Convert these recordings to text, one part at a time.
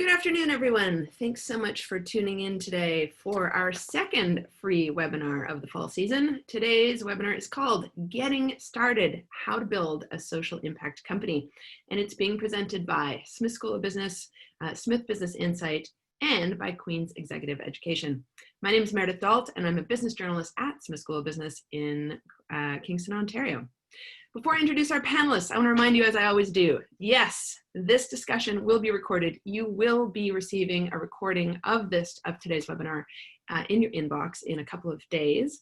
Good afternoon, everyone. Thanks so much for tuning in today for our second free webinar of the fall season. Today's webinar is called Getting Started, How to Build a Social Impact Company. And it's being presented by Smith School of Business, Smith Business Insight, and by Queen's Executive Education. My name is Meredith Dalt, and I'm a business journalist at Smith School of Business in Kingston, Ontario. Before I introduce our panelists, I want to remind you, as I always do, yes, this discussion will be recorded. You will be receiving a recording of today's webinar in your inbox in a couple of days.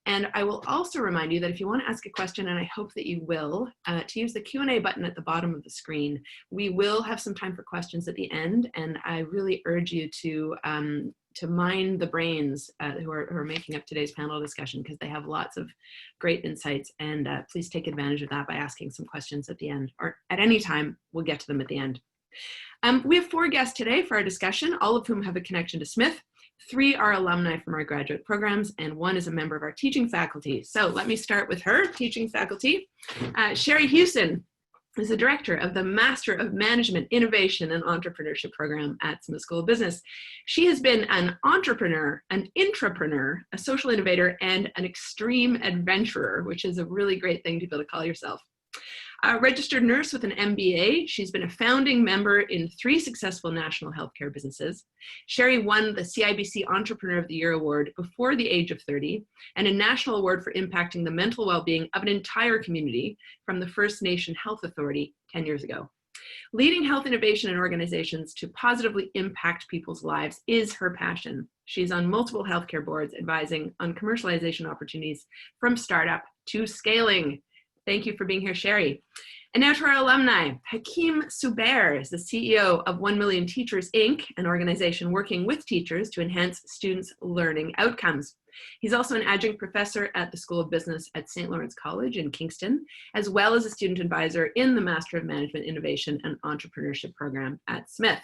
And I will also remind you that if you want to ask a question, and I hope that you will, to use the Q&A button at the bottom of the screen. We will have some time for questions at the end, and I really urge you to mine the brains who are making up today's panel discussion, because they have lots of great insights, and please take advantage of that by asking some questions at the end, or at any time. We'll get to them at the end. We have 4 guests today for our discussion, all of whom have a connection to Smith. 3 are alumni from our graduate programs, and 1 is a member of our teaching faculty. So let me start with her teaching faculty. Shari Hughson is the director of the Master of Management, Innovation, and Entrepreneurship program at Smith School of Business. She has been an entrepreneur, an intrapreneur, a social innovator, and an extreme adventurer, which is a really great thing to be able to call yourself. A registered nurse with an MBA, she's been a founding member in 3 successful national healthcare businesses. Shari won the CIBC Entrepreneur of the Year Award before the age of 30, and a national award for impacting the mental well-being of an entire community from the First Nation Health Authority 10 years ago. Leading health innovation and organizations to positively impact people's lives is her passion. She's on multiple healthcare boards advising on commercialization opportunities from startup to scaling. Thank you for being here, Shari. And now to our alumni. Hakeem Subair is the CEO of 1 Million Teachers, Inc., an organization working with teachers to enhance students' learning outcomes. He's also an adjunct professor at the School of Business at St. Lawrence College in Kingston, as well as a student advisor in the Master of Management, Innovation, and Entrepreneurship program at Smith.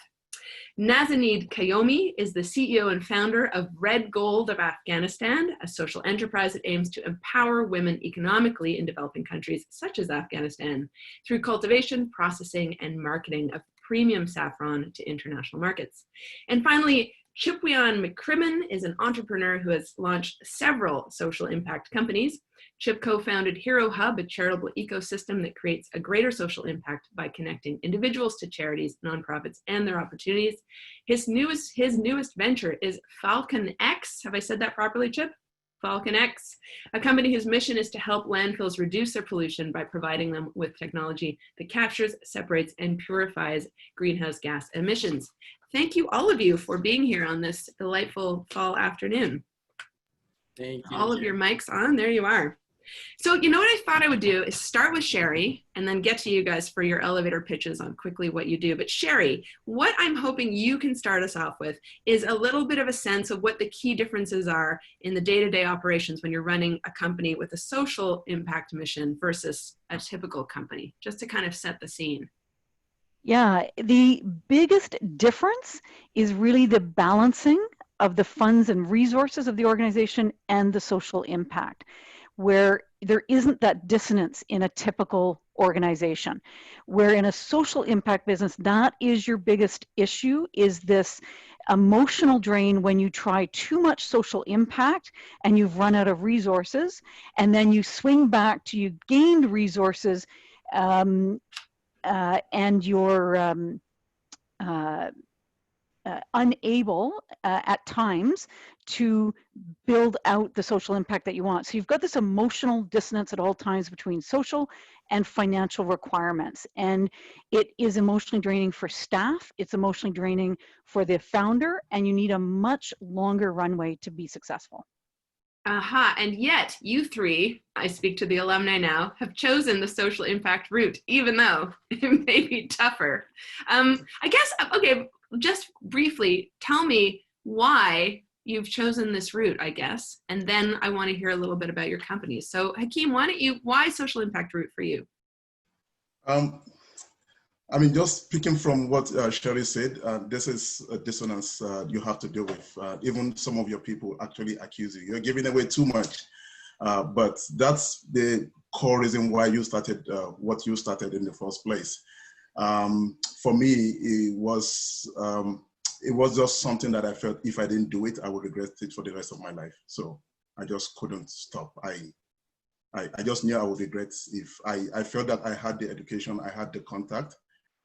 Nazaneen Qauomi is the CEO and founder of Gold of Afghanistan, a social enterprise that aims to empower women economically in developing countries such as Afghanistan through cultivation, processing, and marketing of premium saffron to international markets. And finally, McCrimmon is an entrepreneur who has launched several social impact companies. Chip co-founded Hero Hub, a charitable ecosystem that creates a greater social impact by connecting individuals to charities, nonprofits, and their opportunities. His newest venture is Falcon X. Have I said that properly, Chip? Falcon X, a company whose mission is to help landfills reduce their pollution by providing them with technology that captures, separates, and purifies greenhouse gas emissions. Thank you, all of you, for being here on this delightful fall afternoon. Thank you. All of your mics on, there you are. So you know what I thought I would do is start with Shari and then get to you guys for your elevator pitches on quickly what you do. But Shari, what I'm hoping you can start us off with is a little bit of a sense of what the key differences are in the day-to-day operations when you're running a company with a social impact mission versus a typical company, just to kind of set the scene. Yeah, the biggest difference is really the balancing of the funds and resources of the organization and the social impact, where there isn't that dissonance in a typical organization. Where in a social impact business, that is your biggest issue, is this emotional drain when you try too much social impact and you've run out of resources, and then you swing back to you gained resources and you're unable at times to build out the social impact that you want. So you've got this emotional dissonance at all times between social and financial requirements. And it is emotionally draining for staff, it's emotionally draining for the founder, and you need a much longer runway to be successful. Aha, and yet you 3, I speak to the alumni now, have chosen the social impact route, even though it may be tougher. I guess, okay, just briefly, tell me why you've chosen this route, I guess, and then I want to hear a little bit about your company. So Hakeem, why social impact route for you? I mean, just speaking from what Shari said, this is a dissonance you have to deal with. Even some of your people actually accuse you. You're giving away too much. But that's the core reason why you started what you started in the first place. For me, it was just something that I felt if I didn't do it, I would regret it for the rest of my life. So I just couldn't stop. I just knew I would regret if I felt that I had the education, I had the contact,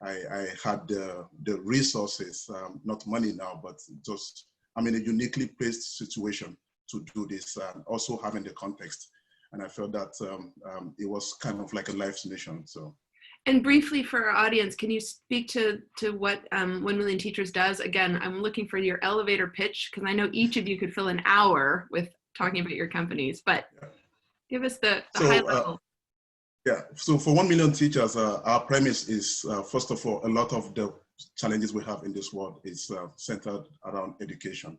I had the resources, not money now, but just, I'm in a uniquely placed situation to do this, also having the context. And I felt that it was kind of like a life's mission, so. And briefly for our audience, can you speak to what 1 Million Teachers does? Again, I'm looking for your elevator pitch, because I know each of you could fill an hour with talking about your companies, but give us the high level. So for 1 Million Teachers, our premise is, first of all, a lot of the challenges we have in this world is centered around education.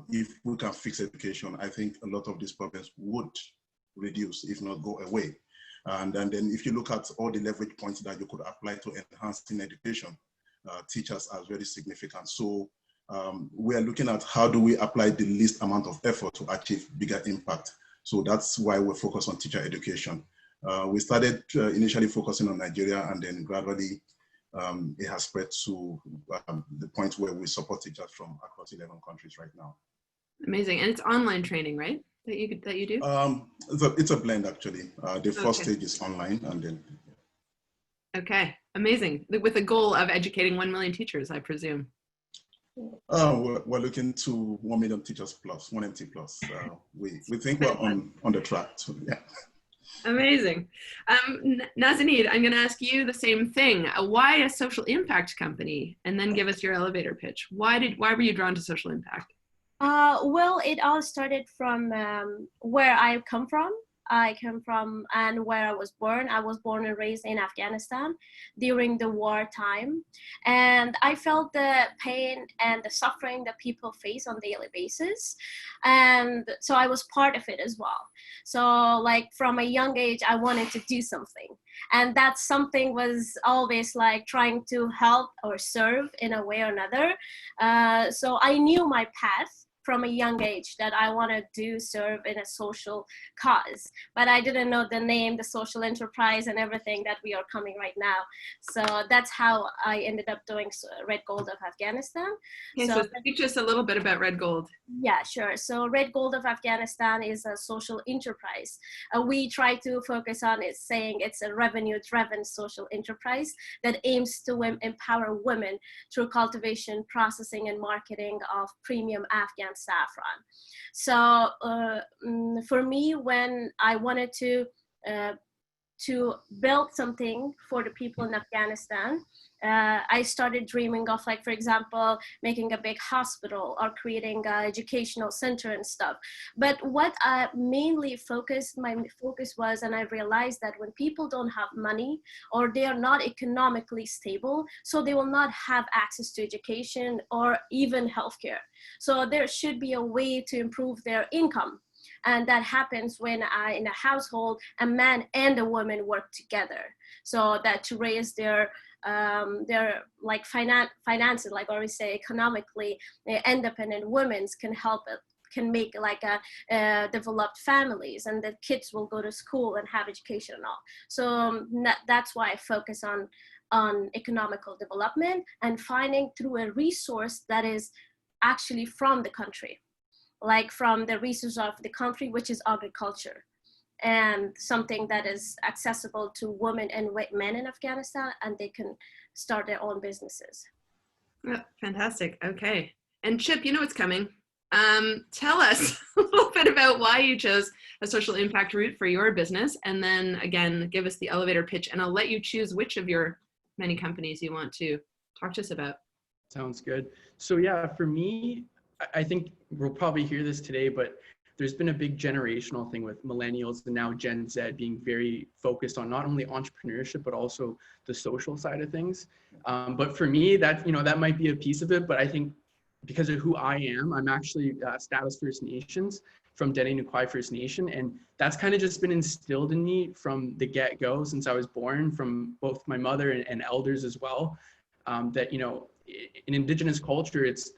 If we can fix education, I think a lot of these problems would reduce, if not go away. And then if you look at all the leverage points that you could apply to enhancing education, teachers are very significant. So we are looking at how do we apply the least amount of effort to achieve bigger impact. So that's why we're focused on teacher education. We started initially focusing on Nigeria, and then gradually it has spread to the point where we support teachers from across 11 countries right now. Amazing. And it's online training, right? That you do? It's a blend, actually. The first stage is online, and then. Okay, amazing. With the goal of educating 1 million teachers, I presume. We're looking to 1 million teachers plus, 1MT plus. We think we're on the track to, yeah. Amazing. Nazaneen, I'm going to ask you the same thing. Why a social impact company? And then give us your elevator pitch. Why were you drawn to social impact? Well, it all started from where I come from. And where I was born. I was born and raised in Afghanistan during the war time. And I felt the pain and the suffering that people face on a daily basis. And so I was part of it as well. So like from a young age, I wanted to do something. And that something was always like trying to help or serve in a way or another. So I knew my path from a young age that I want to serve in a social cause, but I didn't know the name, the social enterprise and everything that we are coming right now. So that's how I ended up doing Red Gold of Afghanistan. Okay, so speak to us a little bit about Red Gold. Yeah, sure. So Red Gold of Afghanistan is a social enterprise. We try to focus on it saying it's a revenue-driven social enterprise that aims to empower women through cultivation, processing, and marketing of premium Afghan saffron. So for me, when I wanted to build something for the people in Afghanistan, I started dreaming of, like, for example, making a big hospital or creating an educational center and stuff. But what I mainly my focus was, and I realized that when people don't have money or they are not economically stable, so they will not have access to education or even healthcare. So there should be a way to improve their income. And that happens when in a household, a man and a woman work together. So that to raise their like finances, like always say, economically independent women can make like developed families, and the kids will go to school and have education and all. So that's why I focus on economical development and finding through a resource that is actually from the country, like from the resource of the country, which is agriculture, and something that is accessible to women and men in Afghanistan, and they can start their own businesses. Oh, fantastic. Okay. And Chip, you know what's coming. Tell us a little bit about why you chose a social impact route for your business, and then again, give us the elevator pitch, and I'll let you choose which of your many companies you want to talk to us about. Sounds good. So yeah, for me, I think we'll probably hear this today, but there's been a big generational thing with millennials and now Gen Z being very focused on not only entrepreneurship, but also the social side of things. But for me, that might be a piece of it, but I think because of who I am, I'm actually Status First Nations from Qauomi First Nation. And that's kind of just been instilled in me from the get-go since I was born, from both my mother and elders as well, that, in Indigenous culture, it's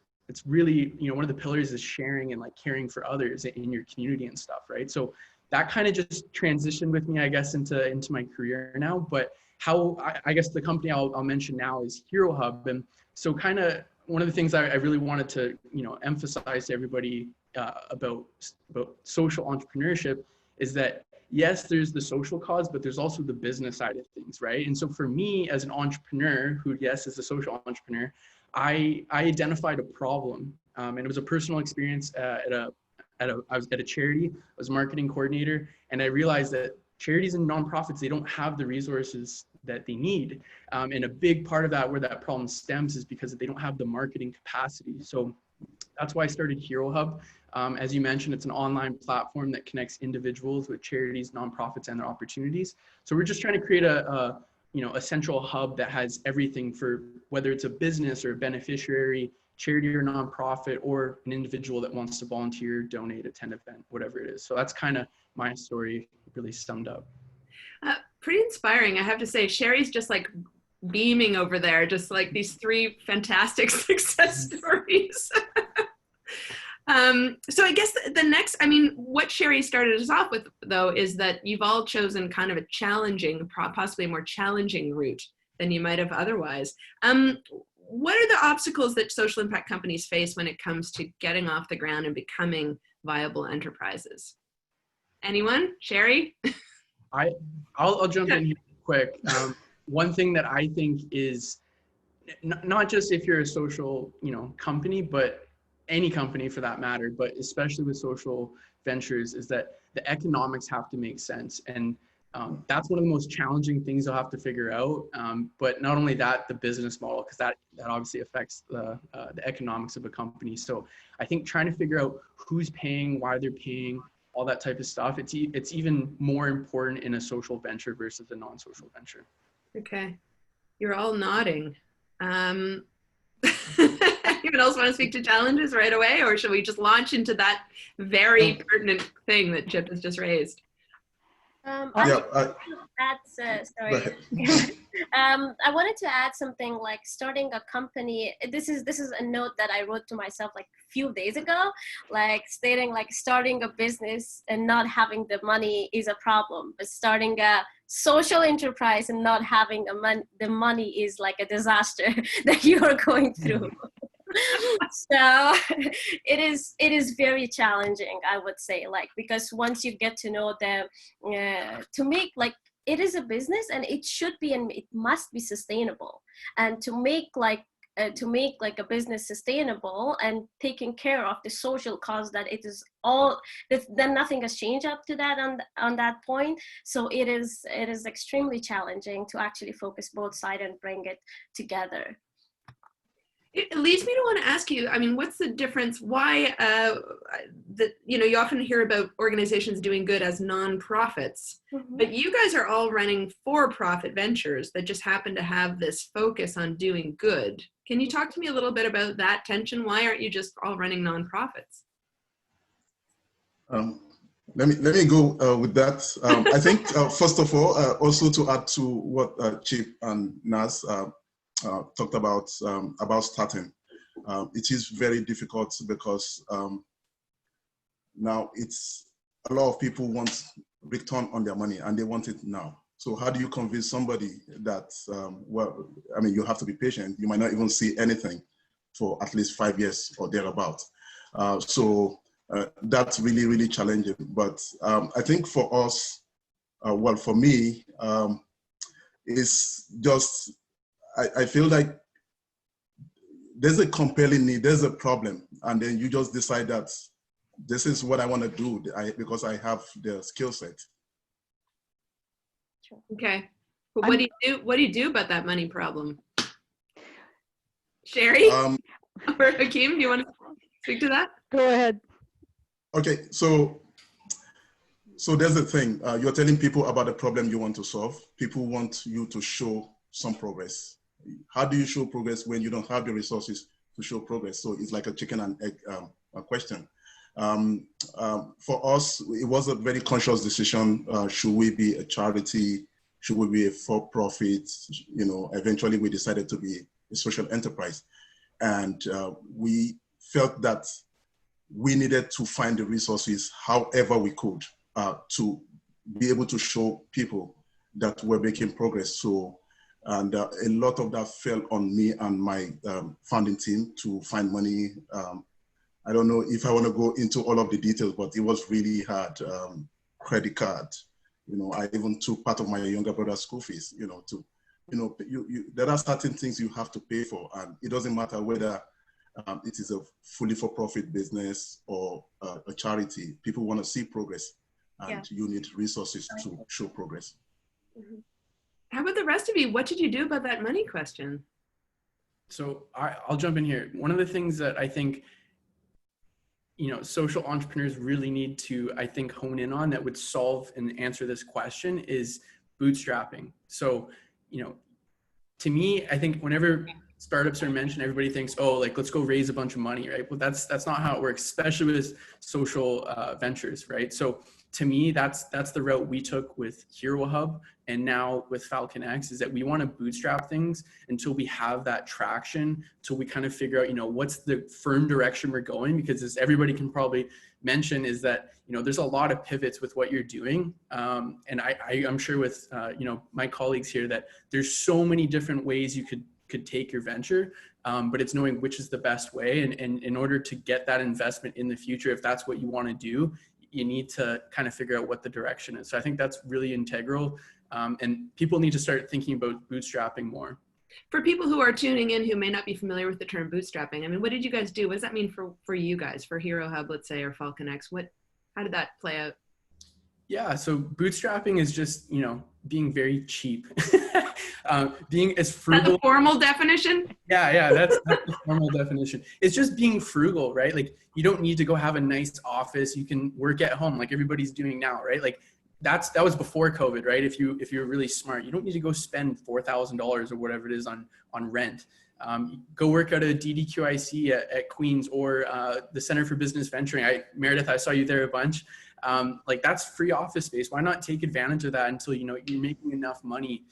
really, one of the pillars is sharing and like caring for others in your community and stuff, right? So that kind of just transitioned with me, I guess, into my career now. But I guess the company I'll mention now is Hero Hub. And so kind of one of the things I really wanted to, emphasize to everybody about social entrepreneurship is that, yes, there's the social cause, but there's also the business side of things, right? And so for me as an entrepreneur who, yes, is a social entrepreneur, I identified a problem, and it was a personal experience I was at a charity. I was a marketing coordinator, and I realized that charities and nonprofits, they don't have the resources that they need. And a big part of that, where that problem stems, is because they don't have the marketing capacity. So that's why I started Hero Hub. As you mentioned, it's an online platform that connects individuals with charities, nonprofits, and their opportunities. So we're just trying to create a central hub that has everything for whether it's a business or a beneficiary, charity or nonprofit, or an individual that wants to volunteer, donate, attend an event, whatever it is. So that's kind of my story really summed up. Pretty inspiring, I have to say. Shari's just like beaming over there, just like these 3 fantastic success stories. So I guess the next, what Shari started us off with, though, is that you've all chosen kind of a challenging, possibly a more challenging route than you might have otherwise. What are the obstacles that social impact companies face when it comes to getting off the ground and becoming viable enterprises? Anyone? Shari? I'll jump in here quick. One thing that I think is not just if you're a social, company, but any company for that matter, but especially with social ventures, is that the economics have to make sense. And that's one of the most challenging things you'll have to figure out. But not only that, the business model, because that obviously affects the economics of a company. So I think trying to figure out who's paying, why they're paying, all that type of stuff, it's even more important in a social venture versus a non-social venture. Okay. You're all nodding. Anyone else want to speak to challenges right away, or should we just launch into that very pertinent thing that Chip has just raised? I wanted to add something like starting a company. This is a note that I wrote to myself like a few days ago, like stating like starting a business and not having the money is a problem, but starting a social enterprise and not having the money is like a disaster that you are going through. So it is very challenging, I would say, like, because once you get to know them, to make like, it is a business and it should be, and it must be sustainable. And to make like a business sustainable and taking care of the social cause that it is all, then nothing has changed up to that on that point. So it is extremely challenging to actually focus both sides and bring it together. It leads me to want to ask you, what's the difference? Why, you often hear about organizations doing good as nonprofits, but you guys are all running for-profit ventures that just happen to have this focus on doing good. Can you talk to me a little bit about that tension? Why aren't you just all running nonprofits? Let me go with that. I think, first of all, also to add to what Chip and Naz talked about starting. It is very difficult because now it's a lot of people want return on their money and they want it now. So how do you convince somebody that, you have to be patient. You might not even see anything for at least 5 years or thereabout. So that's really, really challenging. But I think for us, for me, it's just, I feel like there's a compelling need, there's a problem, and then you just decide that this is what I want to do because I have the skill set. Okay, but what do you do about that money problem? Shari or Hakeem, do you want to speak to that? Go ahead. Okay, so there's the thing. You're telling people about the problem you want to solve. People want you to show some progress. How do you show progress when you don't have the resources to show progress? So it's like a chicken and egg question. For us, it was a very conscious decision. Should we be a charity? Should we be a for-profit? Eventually we decided to be a social enterprise. And we felt that we needed to find the resources however we could to be able to show people that were making progress. So, and a lot of that fell on me and my founding team to find money. I don't know if I want to go into all of the details, but it was really hard. Credit card, I even took part of my younger brother's school fees, there are certain things you have to pay for, and it doesn't matter whether it is a fully for-profit business or a charity. People want to see progress, and you need resources to show progress. Mm-hmm. How about the rest of you? What did you do about that money question? So I'll jump in here. One of the things that I think, social entrepreneurs really need to, I think, hone in on that would solve and answer this question is bootstrapping. So, to me, I think whenever startups are mentioned, everybody thinks, let's go raise a bunch of money, right? But that's not how it works, especially with social ventures, right? So to me, that's the route we took with Hero Hub and now with Falcon X, is that we want to bootstrap things until we have that traction, until we kind of figure out, what's the firm direction we're going, because as everybody can probably mention is that, there's a lot of pivots with what you're doing. And I'm sure with, my colleagues here that there's so many different ways you could take your venture, but it's knowing which is the best way. And in order to get that investment in the future, if that's what you want to do, you need to kind of figure out what the direction is. So I think that's really integral. And people need to start thinking about bootstrapping more. For people who are tuning in who may not be familiar with the term bootstrapping, I mean, what did you guys do? What does that mean for you guys, for Hero Hub, let's say, or Falcon X? How did that play out? Yeah, so bootstrapping is just, being very cheap. Being as frugal. That's a formal definition? Yeah, that's the formal definition. It's just being frugal, right? Like, you don't need to go have a nice office. You can work at home like everybody's doing now, right? Like, that was before COVID, right? If you're really smart, you don't need to go spend $4,000 or whatever it is on rent. Go work at a DDQIC at Queens or the Center for Business Venturing. Meredith, I saw you there a bunch. That's free office space. Why not take advantage of that until you're making enough money?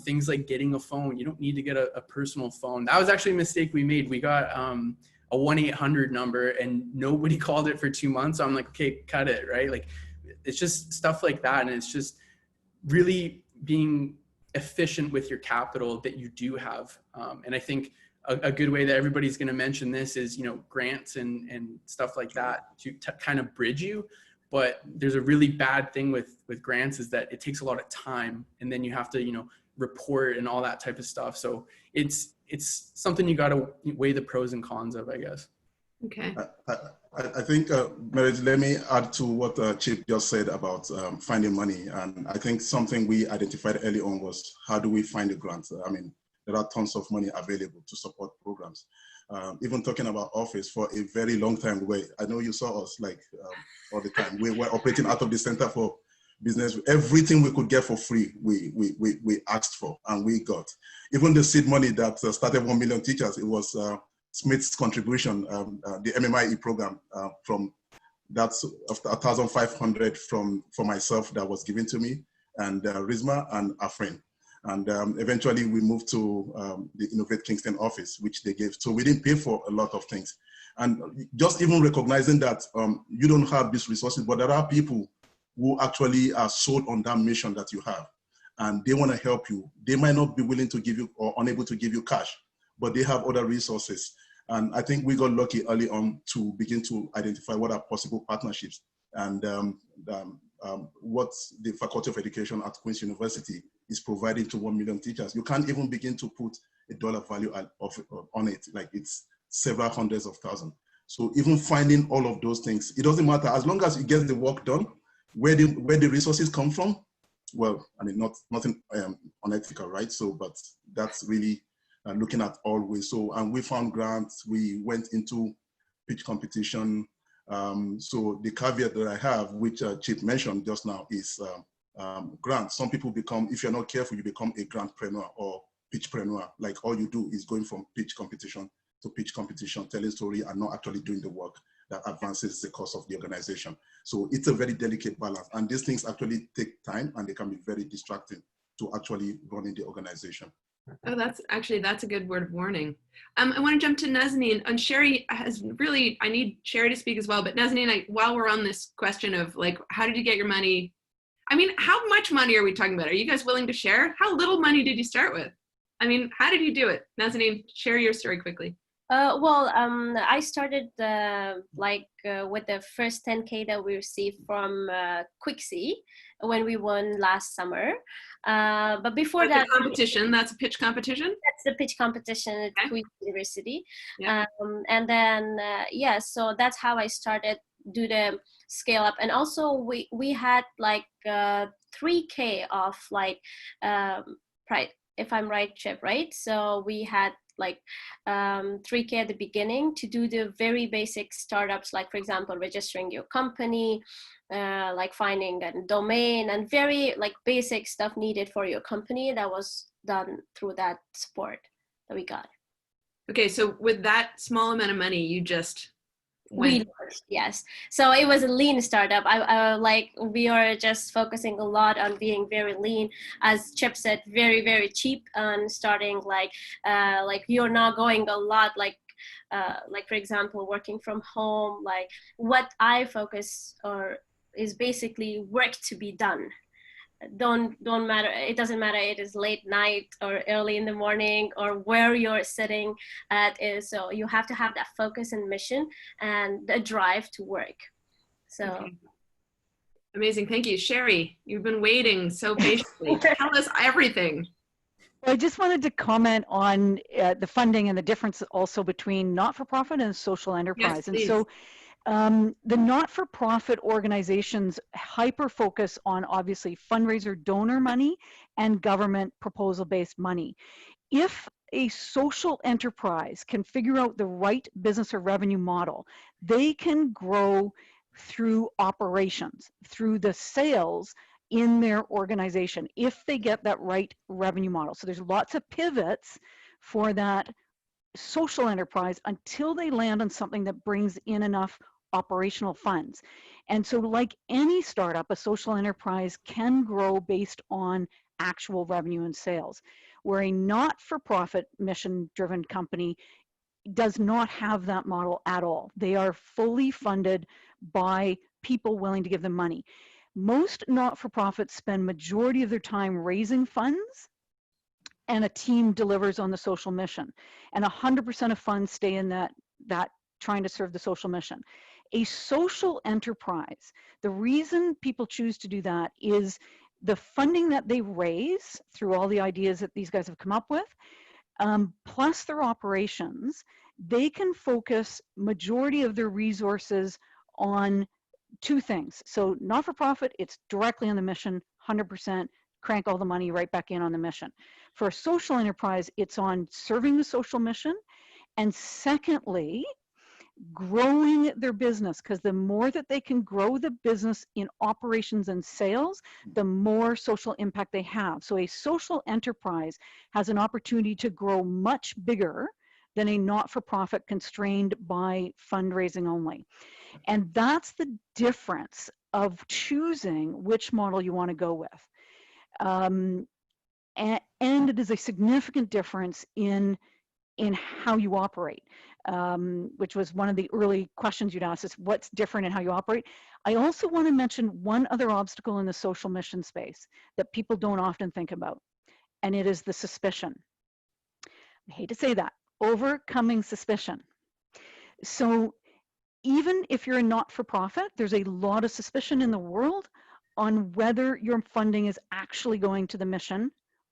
Things like getting a phone. You don't need to get a personal phone. That was actually a mistake we made. We got a 1-800 number and nobody called it for 2 months. So I'm like, okay, cut it, right? Like, it's just stuff like that. And it's just really being efficient with your capital that you do have. And I think a good way that everybody's going to mention this is, grants and stuff like that to kind of bridge you. But there's a really bad thing with grants is that it takes a lot of time, and then you have to, report and all that type of stuff. So it's something you got to weigh the pros and cons of, I guess. Okay. I think, Meredith, let me add to what Chip just said about finding money. And I think something we identified early on was, how do we find a grant? I mean, there are tons of money available to support programs. Even talking about office, for a very long time, I know you saw us all the time. We were operating out of the Center for Business. Everything we could get for free, we asked for and we got. Even the seed money that started 1 million teachers, it was Smith's contribution, the MMIE program, from that's 1,500 for myself that was given to me, and Rizma and Afrin. And eventually we moved to the Innovate Kingston office, which they gave. So we didn't pay for a lot of things. And just even recognizing that you don't have these resources, but there are people who actually are sold on that mission that you have, and they want to help you. They might not be willing to give you or unable to give you cash, but they have other resources. And I think we got lucky early on to begin to identify what are possible partnerships. And what the Faculty of Education at Queen's University is providing to 1 million teachers. You can't even begin to put a dollar value on it. Like, it's several hundreds of thousands. So even finding all of those things, it doesn't matter. As long as you get the work done, where the resources come from, well, I mean, nothing unethical, right? So, but that's really looking at all ways. So, and we found grants, we went into pitch competition. So the caveat that I have, which Chip mentioned just now, is grants. Some people become, if you're not careful, you become a grantpreneur or pitchpreneur. Like, all you do is going from pitch competition to pitch competition, telling story and not actually doing the work that advances the cause of the organization. So it's a very delicate balance. And these things actually take time, and they can be very distracting to actually running the organization. Oh, that's a good word of warning. I want to jump to Nazaneen. And Shari has really, I need Shari to speak as well, but Nazaneen, while we're on this question of, like, how did you get your money? I mean, how much money are we talking about? Are you guys willing to share? How little money did you start with? I mean, how did you do it? Nazaneen, share your story quickly. I started with the first 10K that we received from Quixie when we won last summer. But before that's that, a competition. That's a pitch competition. That's the pitch competition at Okay. Queen's University. Yeah. And then so that's how I started do the scale up. And also we had like 3K of if I'm right, Chip, right? So we had like 3K at the beginning to do the very basic startups, like for example, registering your company, like finding a domain, and very like basic stuff needed for your company. That was done through that support that we got. Okay, so with that small amount of money, you just went. Yes. So it was a lean startup. We are just focusing a lot on being very lean. As Chip said, very, very cheap on starting, like you're not going a lot, like for example, working from home. Like what I focus is basically work to be done. Don't matter. It doesn't matter. It is late night or early in the morning or where you're sitting at is. So you have to have that focus and mission and the drive to work. So. Okay. Amazing. Thank you. Shari, you've been waiting so patiently. Tell us everything. I just wanted to comment on the funding and the difference also between not-for-profit and social enterprise. Yes, please. And so the not-for-profit organizations hyper-focus on obviously fundraiser donor money and government proposal-based money. If a social enterprise can figure out the right business or revenue model, they can grow through operations, through the sales in their organization, if they get that right revenue model. So there's lots of pivots for that social enterprise until they land on something that brings in enough operational funds. And so like any startup, a social enterprise can grow based on actual revenue and sales, where a not-for-profit mission-driven company does not have that model at all. They are fully funded by people willing to give them money. Most not-for-profits spend majority of their time raising funds, and a team delivers on the social mission. And 100% of funds stay in that trying to serve the social mission. A social enterprise, the reason people choose to do that is the funding that they raise through all the ideas that these guys have come up with, plus their operations, they can focus majority of their resources on two things. So not-for-profit, it's directly on the mission, 100%, crank all the money right back in on the mission. For a social enterprise, it's on serving the social mission, and secondly, growing their business, because the more that they can grow the business in operations and sales, the more social impact they have. So a social enterprise has an opportunity to grow much bigger than a not-for-profit constrained by fundraising only. And that's the difference of choosing which model you want to go with. And it is a significant difference in how you operate, which was one of the early questions you'd ask is what's different in how you operate. I also want to mention one other obstacle in the social mission space that people don't often think about, and it is the suspicion. I hate to say that, overcoming suspicion. So even if you're a not-for-profit, there's a lot of suspicion in the world on whether your funding is actually going to the mission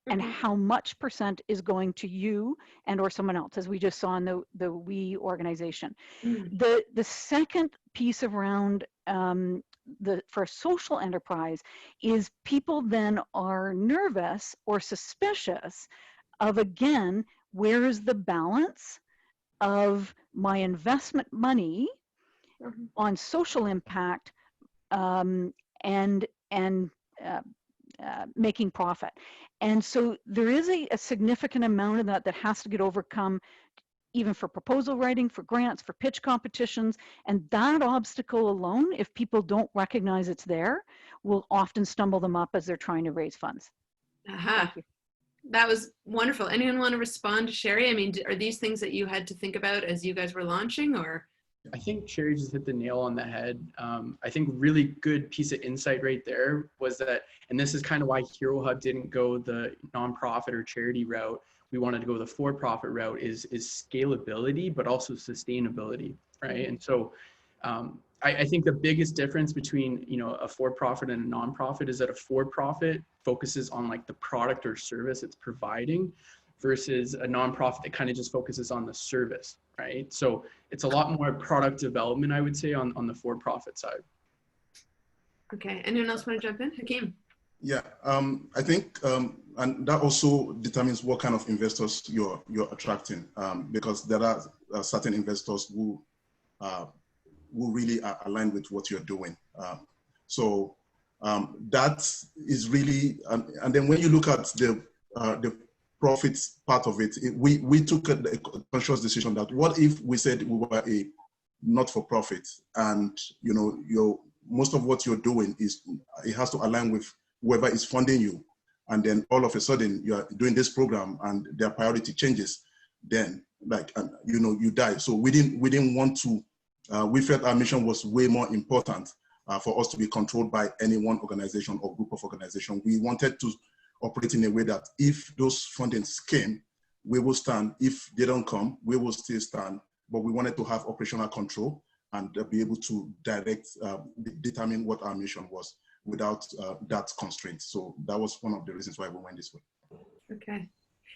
and how much percent is going to you and or someone else, as we just saw in the We organization. The second piece around for a social enterprise is people then are nervous or suspicious of, again, where is the balance of my investment money on social impact and making profit. And so there is a significant amount of that has to get overcome, even for proposal writing, for grants, for pitch competitions. And that obstacle alone, if people don't recognize it's there, will often stumble them up as they're trying to raise funds. Thank you. That was wonderful. Anyone want to respond to Shari? I mean, are these things that you had to think about as you guys were launching, or? I think Shari just hit the nail on the head. I think really good piece of insight right there was that, and this is kind of why Hero Hub didn't go the nonprofit or charity route. We wanted to go the for-profit route is scalability, but also sustainability, right? And so I think the biggest difference between, you know, a for-profit and a nonprofit is that a for-profit focuses on like the product or service it's providing versus a nonprofit that kind of just focuses on the service, right? So it's a lot more product development, I would say, on the for-profit side. Okay, anyone else want to jump in? Hakeem? Yeah, I think, and that also determines what kind of investors you're attracting, because there are certain investors who really are aligned with what you're doing. So that is really, and then when you look at the profits part of it, we took a conscious decision that what if we said we were a not-for-profit, and you know, most of what you're doing is, it has to align with whoever is funding you, and then all of a sudden you're doing this program and their priority changes, then like, you know, you die. So we didn't want to, we felt our mission was way more important for us to be controlled by any one organization or group of organizations. We wanted to operate in a way that if those fundings came, we will stand. If they don't come, we will still stand. But we wanted to have operational control and be able to direct, determine what our mission was without that constraint. So that was one of the reasons why we went this way. Okay.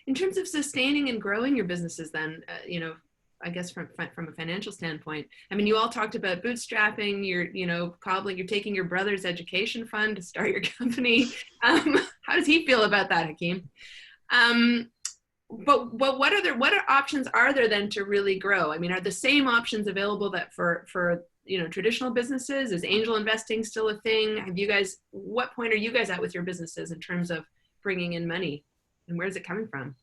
In terms of sustaining and growing your businesses then, you know, I guess from a financial standpoint, I mean, you all talked about bootstrapping, you're taking your brother's education fund to start your company. How does he feel about that, Hakeem? But what options are there then to really grow? I mean, are the same options available that for you know, traditional businesses? Is angel investing still a thing? What point are you guys at with your businesses in terms of bringing in money, and where's it coming from?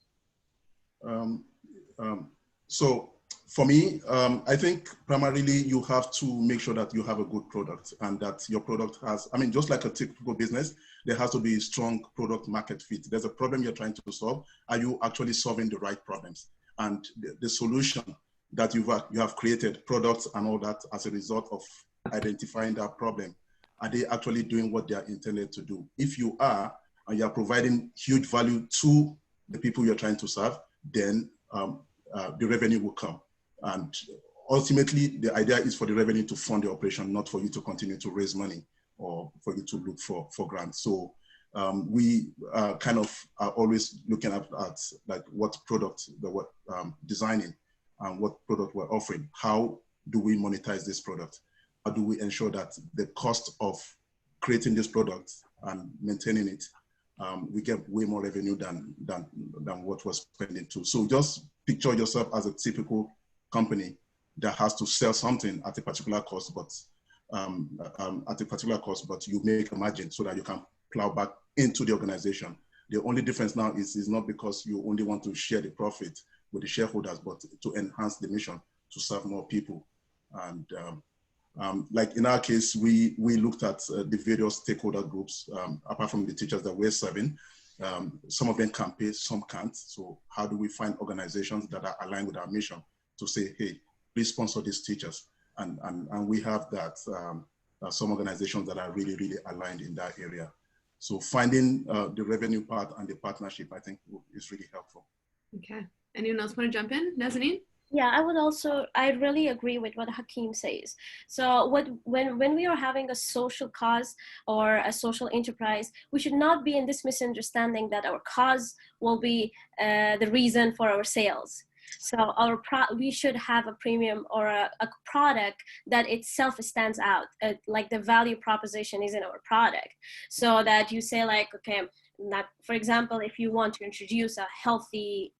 So for me, I think primarily you have to make sure that you have a good product, and that your product has, I mean, just like a typical business, there has to be strong product market fit. There's a problem you're trying to solve. Are you actually solving the right problems? And the solution that you have created, products and all that, as a result of identifying that problem, are they actually doing what they are intended to do? If you are, and you're providing huge value to the people you're trying to serve, then the revenue will come. And ultimately, the idea is for the revenue to fund the operation, not for you to continue to raise money or for you to look for grants. So we kind of are always looking at like what product that we're designing and what product we're offering. How do we monetize this product? How do we ensure that the cost of creating this product and maintaining it, we get way more revenue than what we're spending to. So just picture yourself as a typical company that has to sell something at a particular cost, but you make a margin so that you can plow back into the organization. The only difference now is not because you only want to share the profit with the shareholders, but to enhance the mission to serve more people. And like in our case, we looked at the various stakeholder groups, apart from the teachers that we're serving. Some of them can pay, some can't. So how do we find organizations that are aligned with our mission to say, hey, please sponsor these teachers? And we have that, some organizations that are really, really aligned in that area. So finding the revenue part and the partnership, I think, is really helpful. Okay. Anyone else want to jump in? Nazaneen? Yeah, I really agree with what Hakeem says. So when we are having a social cause or a social enterprise, we should not be in this misunderstanding that our cause will be the reason for our sales. So we should have a premium or a product that itself stands out, like the value proposition is in our product. So that you say like, okay, for example, if you want to introduce a healthy,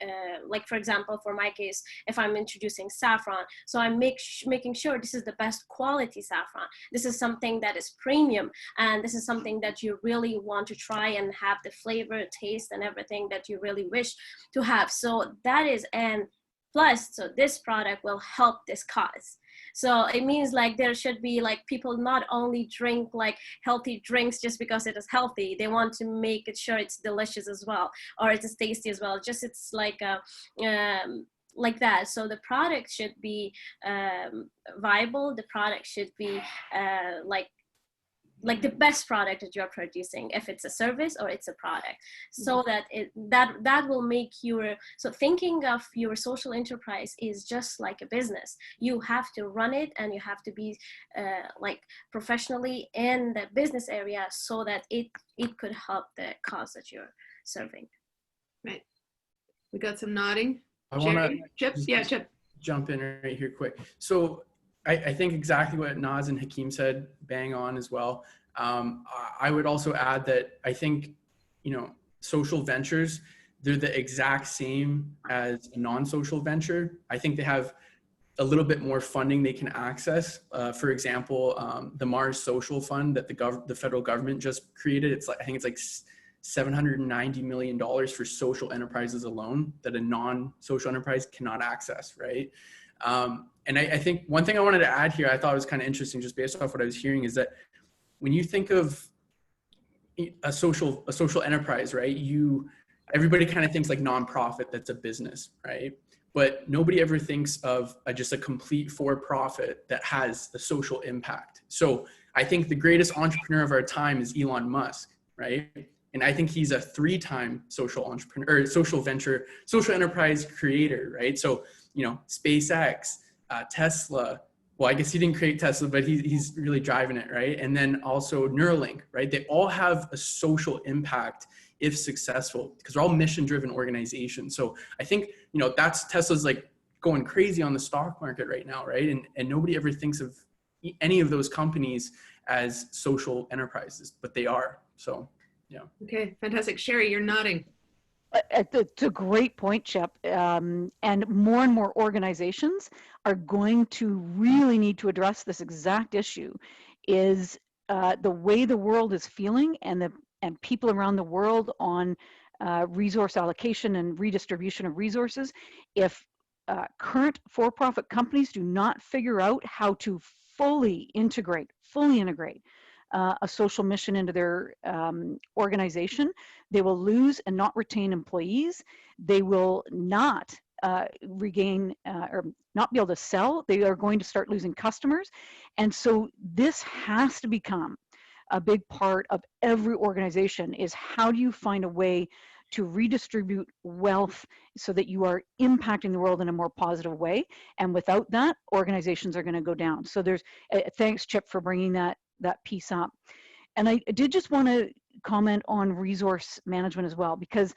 like for example, for my case, if I'm introducing saffron, so I'm making sure this is the best quality saffron. This is something that is premium, and this is something that you really want to try and have the flavor, taste, and everything that you really wish to have. So that is, and plus, so this product will help this cause. So it means like there should be like people not only drink like healthy drinks just because it is healthy. They want to make it sure it's delicious as well, or it's tasty as well. Just it's like like that. So the product should be viable. The product should be like the best product that you're producing, if it's a service or it's a product, so that that will make your, so thinking of your social enterprise is just like a business. You have to run it, and you have to be like professionally in the business area, so that it could help the cause that you're serving. Right. We got some nodding. I want to Chip. Yeah, Chip. jump in right here quick. So I think exactly what Naz and Hakeem said, bang on as well. I would also add that I think, social ventures, they're the exact same as a non-social venture. I think they have a little bit more funding they can access. For example, the Mars Social Fund that the federal government just created, I think it's like $790 million for social enterprises alone that a non-social enterprise cannot access, right? And I think one thing I wanted to add here, I thought was kind of interesting just based off what I was hearing, is that when you think of a social enterprise, right, everybody kind of thinks like nonprofit, that's a business, right? But nobody ever thinks of just a complete for-profit that has the social impact. So I think the greatest entrepreneur of our time is Elon Musk, right? And I think he's a 3-time social entrepreneur, or social enterprise creator, right? So, SpaceX, Tesla, well, I guess he didn't create Tesla, but he's really driving it, right? And then also Neuralink, right? They all have a social impact if successful, because they're all mission-driven organizations. So I think, that's Tesla's like going crazy on the stock market right now, right? And nobody ever thinks of any of those companies as social enterprises, but they are. So, yeah. Okay, fantastic. Shari, you're nodding. It's a great point, Chip. And more organizations are going to really need to address this exact issue, is the way the world is feeling, and people around the world on resource allocation and redistribution of resources. If current for-profit companies do not figure out how to fully integrate a social mission into their organization, they will lose and not retain employees. They will not regain or not be able to sell. They are going to start losing customers. And so this has to become a big part of every organization, is how do you find a way to redistribute wealth so that you are impacting the world in a more positive way. And without that, organizations are going to go down. So there's, thanks, Chip, for bringing that piece up. And I did just want to comment on resource management as well, because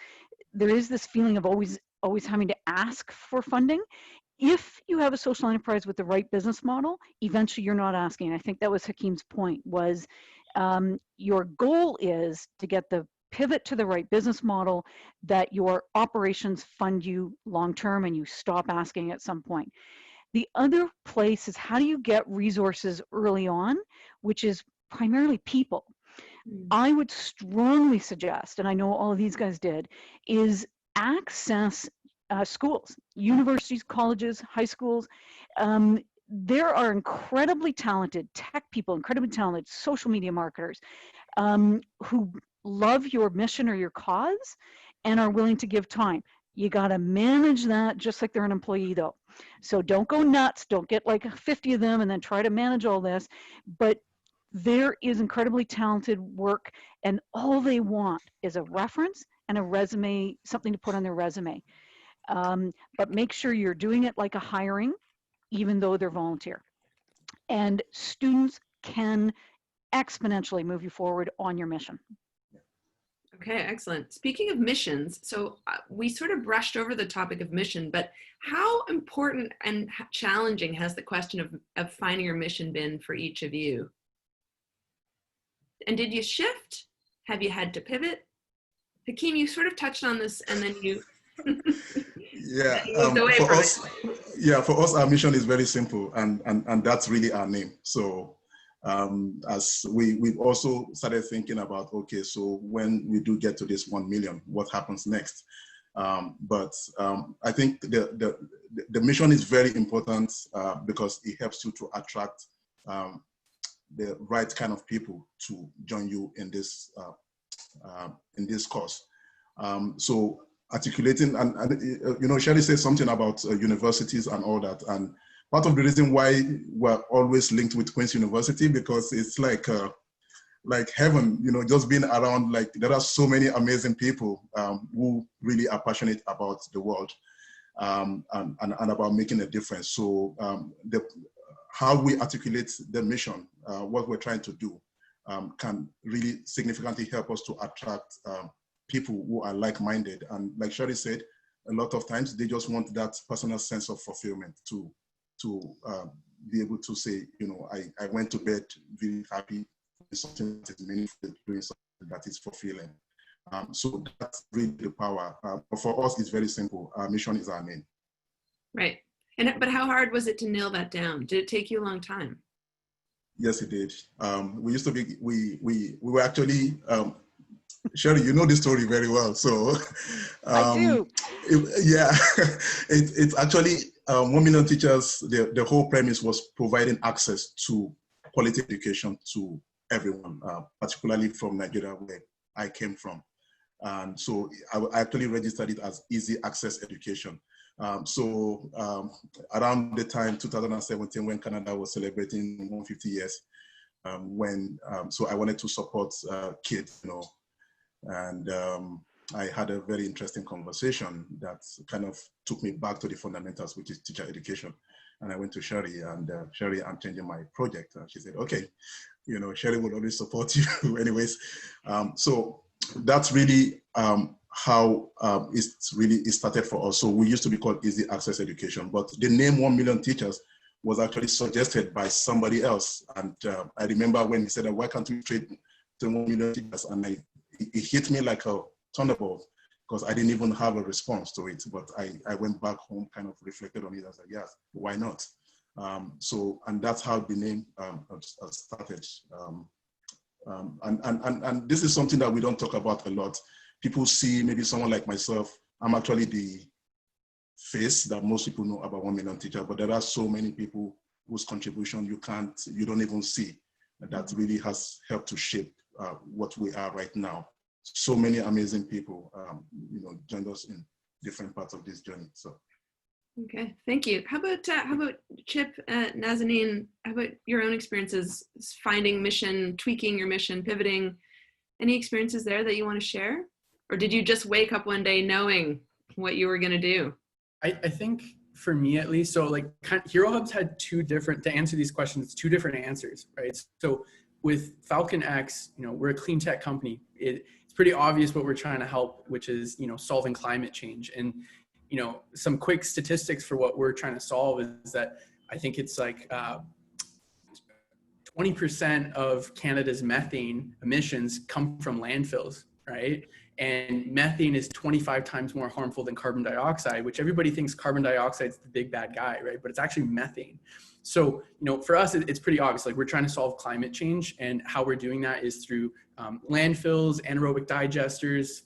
there is this feeling of always having to ask for funding. If you have a social enterprise with the right business model, eventually you're not asking. I think that was Hakeem's point, was your goal is to get the pivot to the right business model, that your operations fund you long-term and you stop asking at some point. The other place is, how do you get resources early on, which is primarily people. I would strongly suggest, and I know all of these guys did, is access schools, universities, colleges, high schools. There are incredibly talented tech people, incredibly talented social media marketers who love your mission or your cause and are willing to give time. You got to manage that just like they're an employee, though. So don't go nuts. Don't get like 50 of them and then try to manage all this. But there is incredibly talented work, and all they want is a reference and a resume, something to put on their resume. But make sure you're doing it like a hiring, even though they're volunteer. And students can exponentially move you forward on your mission. Okay, excellent. Speaking of missions, so we sort of brushed over the topic of mission, but how important and challenging has the question of finding your mission been for each of you? And did you shift? Have you had to pivot? Hakeem, you sort of touched on this, and then you yeah, moved away from it. For us, our mission is very simple, and that's really our name. So as we've also started thinking about, okay, so when we do get to this 1 million, what happens next? But I think the mission is very important because it helps you to attract the right kind of people to join you in this cause. So articulating, and Shari said something about universities and all that. And part of the reason why we're always linked with Queen's University, because it's like heaven, just being around, like there are so many amazing people who really are passionate about the world and about making a difference. So how we articulate the mission, what we're trying to do, can really significantly help us to attract people who are like-minded. And like Shari said, a lot of times they just want that personal sense of fulfillment to be able to say, I went to bed very happy, doing something that is meaningful, doing something that is fulfilling. So that's really the power. But for us, it's very simple. Our mission is our name. Right. But how hard was it to nail that down? Did it take you a long time? Yes, it did. We were actually, Shari, you know this story very well. So I do. It's actually 1 million teachers. The whole premise was providing access to quality education to everyone, particularly from Nigeria, where I came from. And so I actually registered it as easy access education. So around the time 2017, when Canada was celebrating 150 years, so I wanted to support kids, and I had a very interesting conversation that kind of took me back to the fundamentals, which is teacher education. And I went to Shari, and Shari, I'm changing my project. And she said, okay, Shari will always support you anyways. So that's really how it started for us. So we used to be called Easy Access Education, but the name 1 million teachers was actually suggested by somebody else. And I remember when he said, why can't we trade to 1 million teachers? And it hit me like a thunderbolt, because I didn't even have a response to it. But I went back home, kind of reflected on it. I was like, yes, why not? And that's how the name started. And this is something that we don't talk about a lot. People see maybe someone like myself. I'm actually the face that most people know about 1 million teachers, but there are so many people whose contribution you don't even see, that really has helped to shape what we are right now. So many amazing people, joined us in different parts of this journey. So. Okay, thank you. How about Chip, Nazaneen? How about your own experiences finding mission, tweaking your mission, pivoting? Any experiences there that you want to share? Or did you just wake up one day knowing what you were going to do? I think for me at least, so like Hero Hub's had to answer these questions, 2 different answers, right? So with Falcon X, we're a clean tech company. It's pretty obvious what we're trying to help, which is, solving climate change. And, some quick statistics for what we're trying to solve is that I think it's like 20% of Canada's methane emissions come from landfills, right? And methane is 25 times more harmful than carbon dioxide, which everybody thinks carbon dioxide is the big bad guy, right? But it's actually methane. So, for us, it's pretty obvious. Like, we're trying to solve climate change, and how we're doing that is through landfills, anaerobic digesters.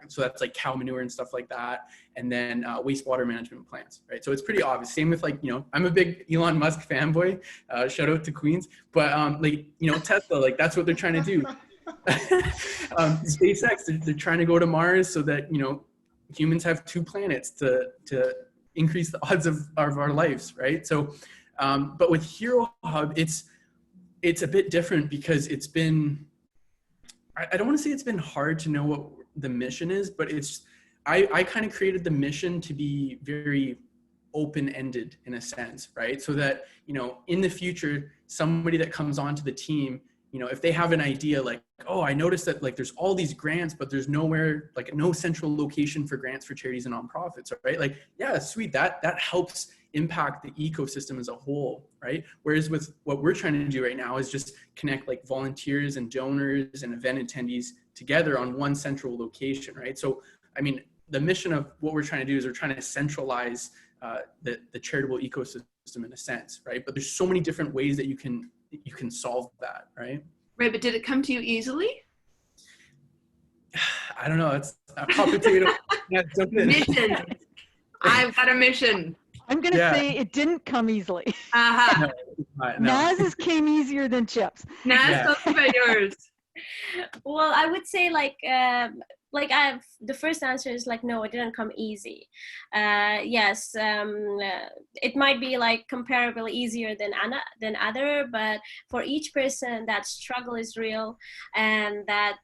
So that's like cow manure and stuff like that. And then wastewater management plants, right? So it's pretty obvious. Same with I'm a big Elon Musk fanboy. Shout out to Queens. But Tesla, that's what they're trying to do. SpaceX, they're trying to go to Mars so that, humans have 2 planets to increase the odds of our lives, right? So, but with Hero Hub, it's a bit different, because it's been, I don't want to say it's been hard to know what the mission is, but I kind of created the mission to be very open-ended in a sense, right? So that, in the future, somebody that comes onto the team, if they have an idea like, oh, I noticed that there's all these grants, but there's nowhere, no central location for grants for charities and nonprofits, right? Yeah, sweet, that helps impact the ecosystem as a whole, right? Whereas with what we're trying to do right now is just connect volunteers and donors and event attendees together on one central location, right? So, the mission of what we're trying to do is we're trying to centralize the charitable ecosystem in a sense, right? But there's so many different ways that you can solve that, right? Right, but did it come to you easily? I don't know. It's a hot potato. Yeah, jump in. Mission. I've got a mission. I'm going to say it didn't come easily. Uh-huh. No. Naz's came easier than Chip's. Naz, tell us about yours. Well, I would say like the first answer is like, no, it didn't come easy. Yes, it might be like comparably easier than other, but for each person, that struggle is real, and that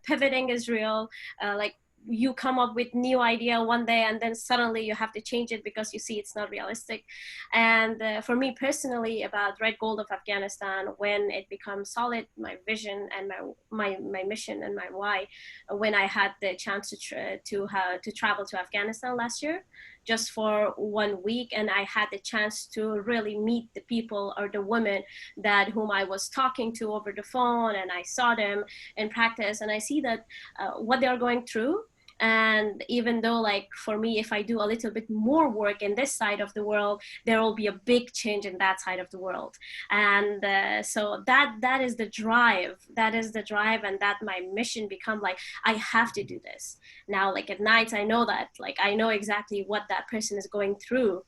pivoting is real. Like, you come up with new idea one day and then suddenly you have to change it because you see it's not realistic. And for me personally, about Red Gold of Afghanistan, when it becomes solid, my vision and my mission and my why, when I had the chance to travel to Afghanistan last year just for 1 week, and I had the chance to really meet the people or the women that whom I was talking to over the phone, and I saw them in practice, and I see that what they are going through. And even though, like, for me, if I do a little bit more work in this side of the world, there will be a big change in that side of the world. And so that is the drive. That is the drive, and that my mission become like, I have to do this. Now, like at night, I know that, like, I know exactly what that person is going through.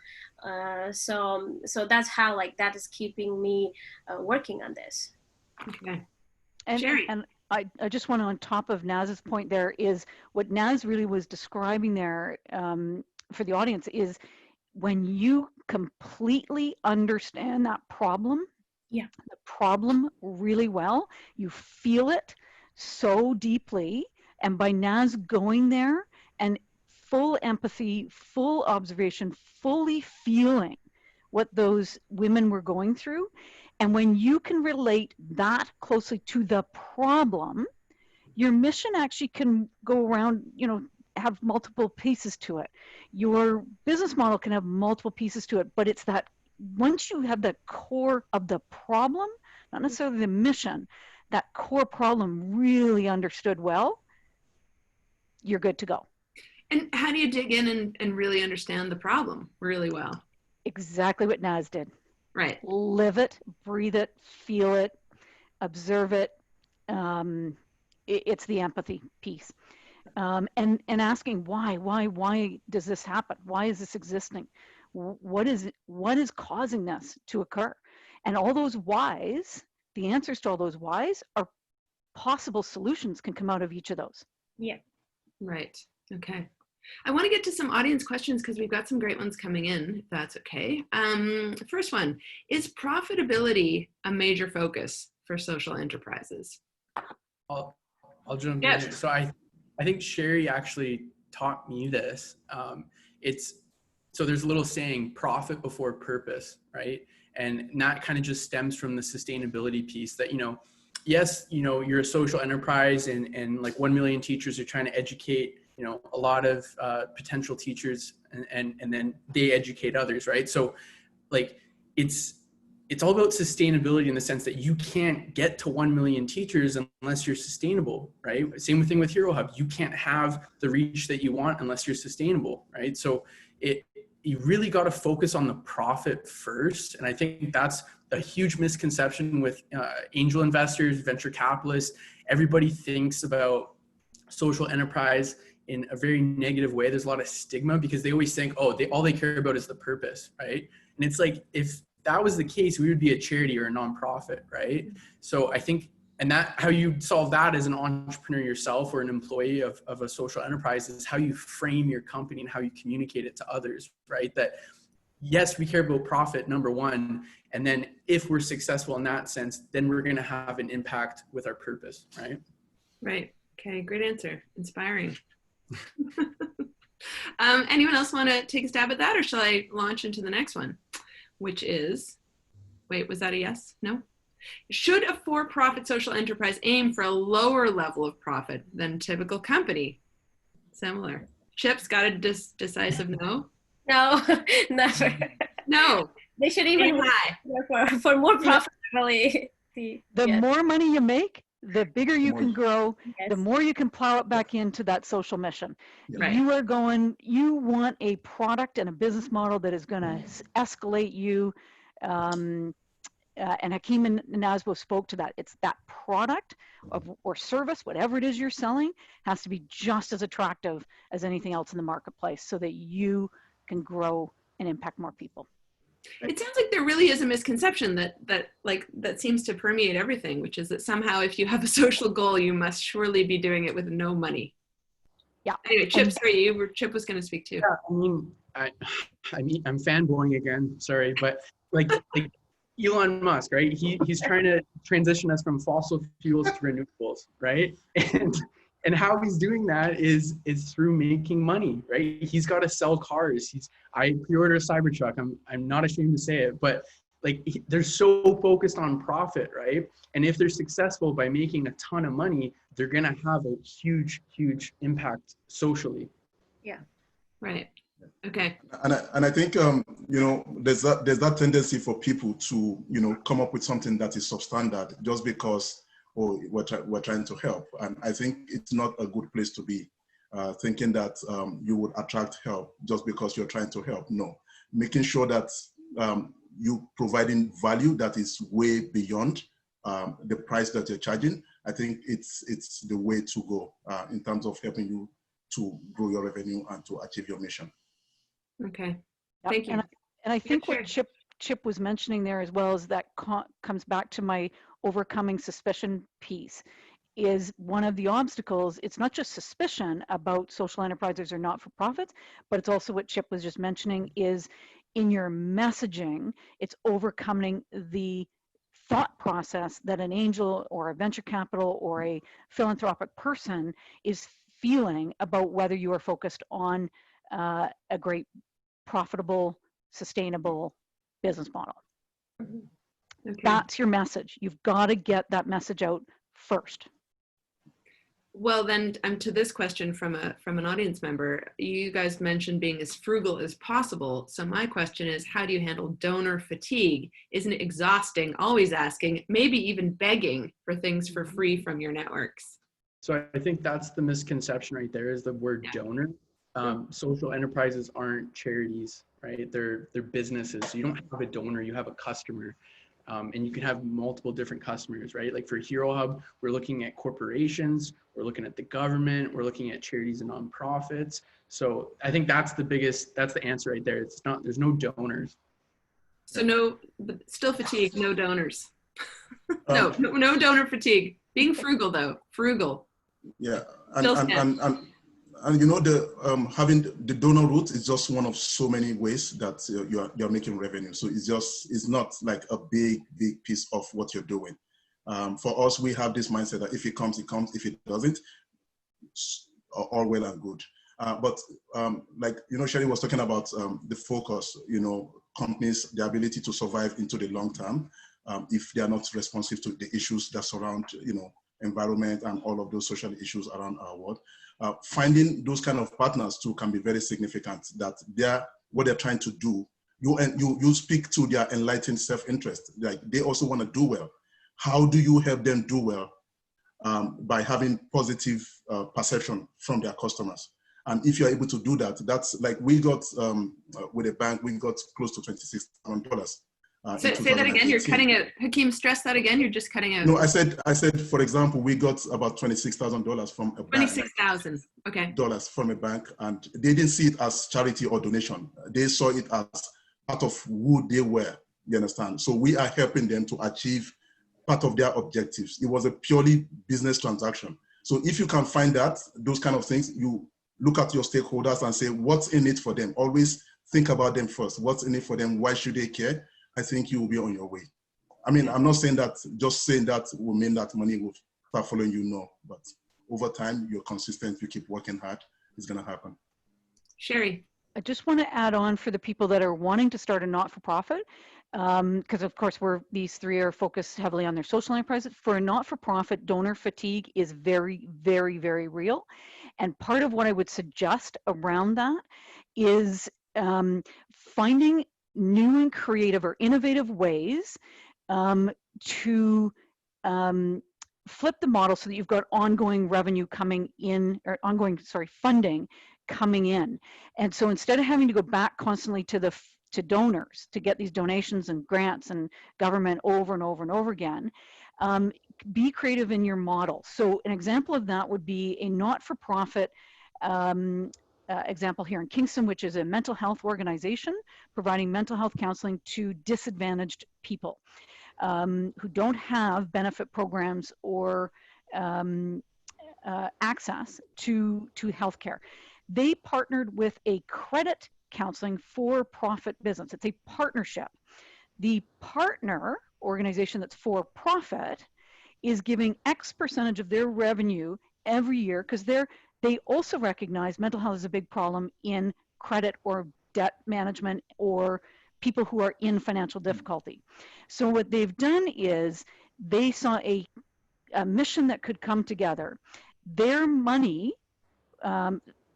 So that's how, like, that is keeping me working on this. Okay. And, Shari. and I just want to, on top of Naz's point there, is what Naz really was describing there for the audience is when you completely understand that problem, the problem really well, you feel it so deeply, and by Naz going there and full empathy, full observation, fully feeling what those women were going through, and when you can relate that closely to the problem, your mission actually can go around, have multiple pieces to it. Your business model can have multiple pieces to it, but it's that once you have the core of the problem, not necessarily the mission, that core problem really understood well, you're good to go. And how do you dig in and really understand the problem really well? Exactly what Naz did. Right. Live it, breathe it, feel it, observe it. It's the empathy piece. And asking why does this happen? Why is this existing? What is causing this to occur? And all those whys, the answers to all those whys are possible solutions can come out of each of those. Yeah. Right. Okay. I want to get to some audience questions because we've got some great ones coming in, if that's okay. First one, is profitability a major focus for social enterprises? I'll jump in. So I think Shari actually taught me this. So there's a little saying, profit before purpose, right? And that kind of just stems from the sustainability piece that, yes, you're a social enterprise and like 1 million teachers are trying to educate a lot of potential teachers and then they educate others, right? So like it's all about sustainability in the sense that you can't get to 1 million teachers unless you're sustainable, right? Same thing with Hero Hub. You can't have the reach that you want unless you're sustainable, right? So you really got to focus on the profit first. And I think that's a huge misconception with angel investors, venture capitalists. Everybody thinks about social enterprise in a very negative way. There's a lot of stigma because they always think, all they care about is the purpose, right? And it's like, if that was the case, we would be a charity or a nonprofit, right? So I think, and that how you solve that as an entrepreneur yourself or an employee of a social enterprise is how you frame your company and how you communicate it to others, right? That yes, we care about profit, number one. And then if we're successful in that sense, then we're going to have an impact with our purpose, right? Right. Okay. Great answer. Inspiring. Anyone else want to take a stab at that, or shall I launch into the next one, which is, wait, was that a yes? No? Should a for-profit social enterprise aim for a lower level of profit than typical company? Similar. Chip's got a decisive no? No, never. No. They should even for more profitability. The more money you make, the bigger you can grow, yes. the more you can plow it back into that social mission. Right. You want a product and a business model that is going to escalate you. And Hakeem and Nazbo spoke to that. It's that product or service, whatever it is you're selling, has to be just as attractive as anything else in the marketplace so that you can grow and impact more people. It sounds like there really is a misconception that seems to permeate everything, which is that somehow if you have a social goal, you must surely be doing it with no money. Yeah. Anyway, Chip, sorry, Chip was going to speak too. Yeah, I'm fanboying again. Sorry, but like Elon Musk, right? He's trying to transition us from fossil fuels to renewables, right? And how he's doing that is through making money, right? He's got to sell cars. I pre-ordered a Cybertruck. I'm not ashamed to say it, but like they're so focused on profit, right? And if they're successful by making a ton of money, they're gonna have a huge impact socially. Yeah. Right. Okay. And I think there's that tendency for people to come up with something that is substandard just because we're trying to help. And I think it's not a good place to be, thinking that you would attract help just because you're trying to help. No, making sure that you providing value that is way beyond the price that you're charging. I think it's the way to go in terms of helping you to grow your revenue and to achieve your mission. Okay. Yep. Thank you. And I think sure. what Chip was mentioning there as well is that comes back to my overcoming suspicion piece. Is one of the obstacles. It's not just suspicion about social enterprises or not-for-profits, but it's also what Chip was just mentioning is in your messaging, it's overcoming the thought process that an angel or a venture capital or a philanthropic person is feeling about whether you are focused on a great, profitable, sustainable business model. Okay. That's your message. You've got to get that message out first. Well, then to this question from an audience member. You guys mentioned being as frugal as possible. So my question is, how do you handle donor fatigue? Isn't it exhausting, always asking, maybe even begging for things for free from your networks? So I think that's the misconception right there is the word donor. Social enterprises aren't charities, right? They're businesses. So you don't have a donor, you have a customer. And you can have multiple different customers, right? Like for Hero Hub, we're looking at corporations, we're looking at the government, we're looking at charities and nonprofits. So I think that's the answer right there. There's no donors. So still fatigue, no donors. no donor fatigue. Being frugal though, frugal. Yeah, and having the donor route is just one of so many ways that you're making revenue. So it's not like a big piece of what you're doing. For us, we have this mindset that if it comes, it comes. If it doesn't, all well and good. But Shari was talking about the focus. Companies, the ability to survive into the long term, if they are not responsive to the issues that surround environment and all of those social issues around our world. Finding those kind of partners too can be very significant. That what they're trying to do, you speak to their enlightened self-interest. Like they also want to do well. How do you help them do well? By having positive perception from their customers. And if you're able to do that, that's like we got with a bank, we got close to $26,000. Say that again. You're cutting out. Hakeem, stress that again. You're just cutting out. No, I said, for example, we got about $26,000 from a bank. $26,000. Okay. Dollars from a bank, and they didn't see it as charity or donation. They saw it as part of who they were. You understand? So we are helping them to achieve part of their objectives. It was a purely business transaction. So if you can find those kind of things, you look at your stakeholders and say, what's in it for them? Always think about them first. What's in it for them? Why should they care? I think you will be on your way. I mean, I'm not saying that, just saying that will mean that money will start following you, no. But over time, you're consistent, you keep working hard, it's gonna happen. Shari. I just want to add on for the people that are wanting to start a not-for-profit, because of course these three are focused heavily on their social enterprises. For a not-for-profit, donor fatigue is very, very, very real. And part of what I would suggest around that is finding new and creative or innovative ways to flip the model so that you've got ongoing revenue coming in, or funding coming in. And so instead of having to go back constantly to donors to get these donations and grants and government over and over and over again, be creative in your model. So an example of that would be a not-for-profit example here in Kingston, which is a mental health organization providing mental health counseling to disadvantaged people who don't have benefit programs or access to healthcare. They partnered with a credit counseling for-profit business. It's a partnership. The partner organization that's for-profit is giving X percentage of their revenue every year, because they also recognize mental health is a big problem in credit or debt management or people who are in financial difficulty. So what they've done is they saw a mission that could come together. Their money,